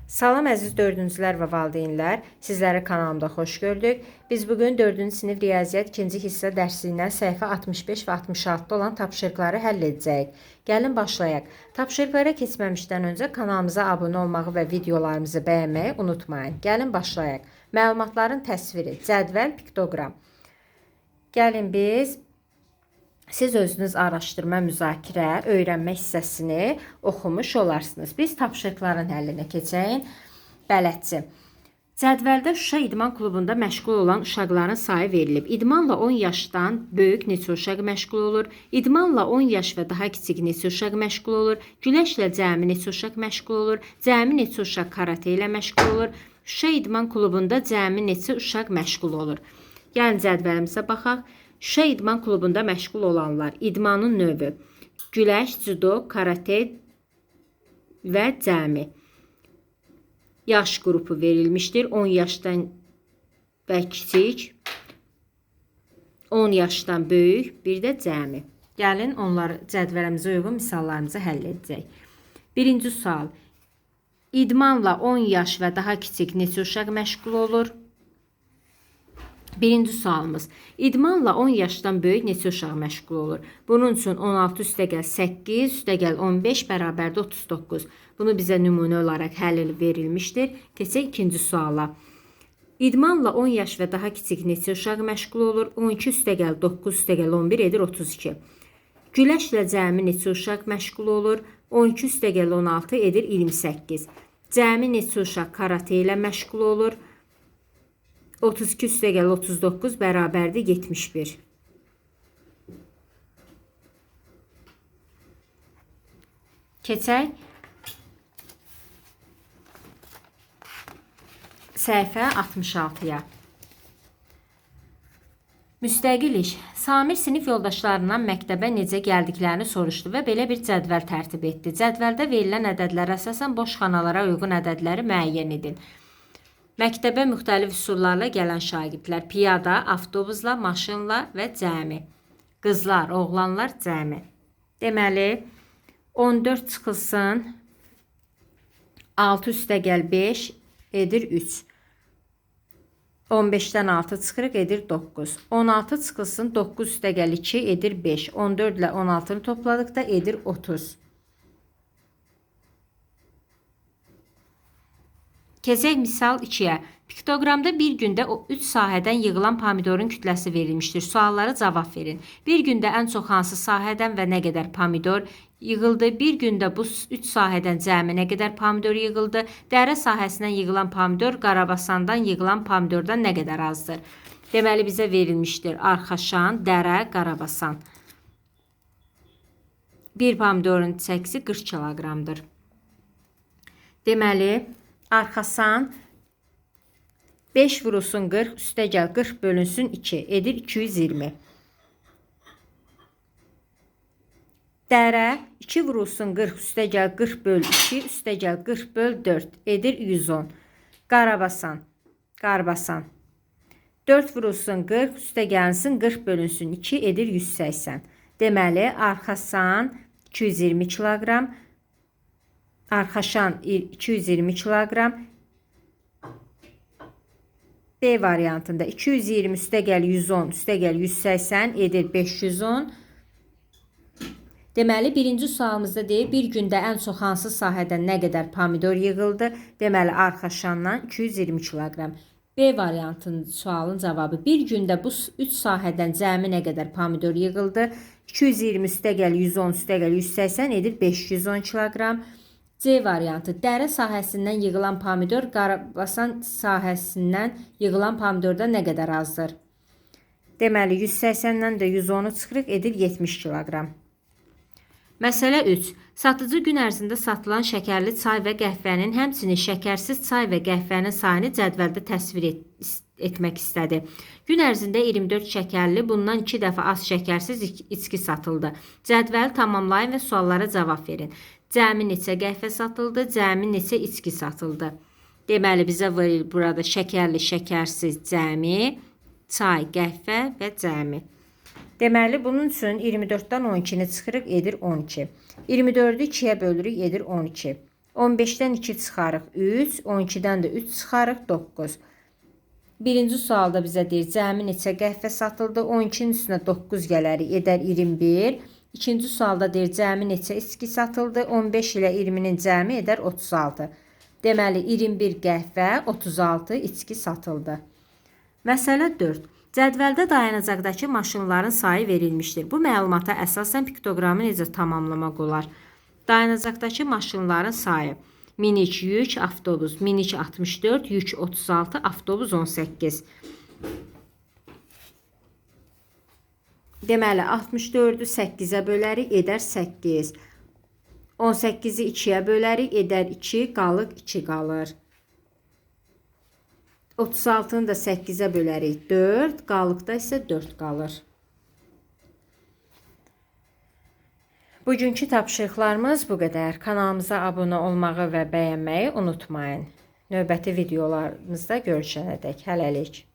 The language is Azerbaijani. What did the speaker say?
Salam əziz 4-cülər və valideynlər, sizləri kanalımda xoş gördük. Biz bugün 4-cü sinif riyaziyyat 2-ci hissə dərsindən səhifə 65 və 66-da olan tapşırıqları həll edəcəyik. Gəlin başlayaq. Tapşırıqlara keçməmişdən öncə kanalımıza abunə olmağı və videolarımızı bəyənməyi unutmayın. Gəlin başlayaq. Məlumatların təsviri, cədvəl, piktoqram. Gəlin siz özünüz araşdırma, müzakirə, öyrənmə hissəsini oxumuş olarsınız. Biz tapşırıqların həllinə keçək. Bələdçi. Cədvəldə Şuşa İdman Klubunda məşğul olan uşaqların sayı verilib. İdmanla 10 yaşdan böyük neçə uşaq məşğul olur? İdmanla 10 yaş və daha kiçik neçə uşaq məşğul olur? Güləşlə cəmi neçə uşaq məşğul olur? Cəmi neçə uşaq karate ilə məşğul olur? Şuşa İdman Klubunda cəmi neçə uşaq məşğul olur? Gəlin cədvəlimizə baxaq. Şuşa İdman Klubunda məşğul olanlar. İdmanın növü. Güləş, judo, karate və cəmi. Yaş qrupu verilmişdir. 10 yaşdan və kiçik, 10 yaşdan böyük, bir də cəmi. Gəlin onları cədvəlimizə uyğun misallarımızı həll edəcək. Birinci sual. İdmanla 10 yaş və daha kiçik neçə uşaq məşğul olur? Birinci sualımız. İdmanla 10 yaşdan böyük neçə uşaq məşğul olur? Bunun üçün 16 üstəgəl 8, üstəgəl 15 bərabərdə 39. Bunu bizə nümunə olaraq həll verilmişdir. Keçək ikinci suala. İdmanla 10 yaş və daha kiçik neçə uşaq məşğul olur? 12 üstəgəl 9, üstəgəl 11 edir 32. Güləşlə cəmi neçə uşaq məşğul olur? 12 üstəgəl 16 edir 28. Cəmi neçə uşaq karate ilə məşğul olur? 32 üstəgəl 39 bərabərdir 71. Keçək səhifə 66-ya. Müstəqil iş. Samir sinif yoldaşlarından məktəbə necə gəldiklərini soruşdu və belə bir cədvəl tərtib etdi. Cədvəldə verilən ədədlərə əsasən boş xanalara uyğun ədədləri müəyyən edin. Məktəbə müxtəlif üsullarla gələn şagirdlər. Piyada, avtobusla, maşınla və cəmi. Qızlar, oğlanlar cəmi. Deməli, 14 çıxılsın 6 üstəgəl 5 edir 3. 15-dən 6 çıxırıq edir 9. 16 çıxılsın 9 üstəgəl 2 edir 5. 14 ilə 16-nı topladıqda edir 30. Keçək misal 2-yə. Piktoqramda bir gündə 3 sahədən yığılan pomidorun kütləsi verilmişdir. Suallara cavab verin. Bir gündə ən çox hansı sahədən və nə qədər pomidor yığıldı? Bir gündə bu 3 sahədən cəmi nə qədər pomidor yığıldı? Dərə sahəsindən yığılan pomidor Qarabasandan yığılan pomidordan nə qədər azdır? Deməli, bizə verilmişdir. Arxaşan, Dərə, Qarabasan. Bir pomidorun çəkisi 40 kiloqramdır. Deməli, Arxasan 5 vurulsun 40 üstəgəl 40 bölünsün 2 edir 220. Dərə 2 vurulsun 40 üstəgəl 40 böl 2 üstəgəl 40 böl 4 edir 110. Qarabasan 4 vurulsun 40 üstəgəlsin 40 bölünsün 2 edir 180. Deməli, Arxasan 220 kiloqram. Arxaşan 220 kiloqram. B variantında 220 üstəgəl 110 üstəgəl 180 edir 510. Deməli, birinci sualımızda deyir, bir gündə ən çox hansı sahədən nə qədər pomidor yığıldı? Deməli, Arxaşandan 220 kiloqram. B variantının sualın cavabı. Bir gündə bu 3 sahədən cəmi nə qədər pomidor yığıldı? 220 üstəgəl 110 üstəgəl 180 edir 510 kiloqram. C variantı. Dərə sahəsindən yığılan pomidor Qarabasan sahəsindən yığılan pomidorda nə qədər azdır? Deməli, 180-dən də 110-u çıxırıq edir 70 kiloqram. Məsələ 3. Satıcı gün ərzində satılan şəkərli çay və qəhvənin, həmçinin şəkərsiz çay və qəhvənin sayını cədvəldə təsvir etmək istədi. Gün ərzində 24 şəkərli, bundan 2 dəfə az şəkərsiz içki satıldı. Cədvəli tamamlayın və suallara cavab verin. Cəmi neçə qəhvə satıldı, cəmi neçə içki satıldı? Deməli, bizə verir burada şəkərli, şəkərsiz cəmi, çay, qəhvə və cəmi. Deməli, bunun üçün 24-dən 12-ni çıxırıq edir 12. 24-ü 2-yə bölürük edir 12. 15-dən 2 çıxarıq 3, 12-dən də 3 çıxarıq 9. Birinci sualda bizə deyir, cəmi neçə qəhvə satıldı? 12-nin üstünə 9 gələrik, edər 21. İkinci sualda deyir, cəmi neçə içki satıldı? 15 ilə 20-nin cəmi edər 36. Deməli, 21 qəhvə, 36 içki satıldı. Məsələ 4. Cədvəldə dayanacaqdakı maşınların sayı verilmişdir. Bu məlumata əsasən piktoqramı necə tamamlamaq olar? Dayanacaqdakı maşınların sayı. Minik yük, avtobus, minik 64, yük 36, avtobus 18. Deməli, 64-ü 8-ə bölərik, edər 8. 18-i 2-yə bölərik, edər 2, qalıq 2 qalır. 36-nı da 8-ə bölərik, 4, qalıqda isə 4 qalır. Bugünkü tapşırıqlarımız bu qədər. Kanalımıza abunə olmağı və bəyənməyi unutmayın. Növbəti videolarımızda görüşənədək. Hələlik.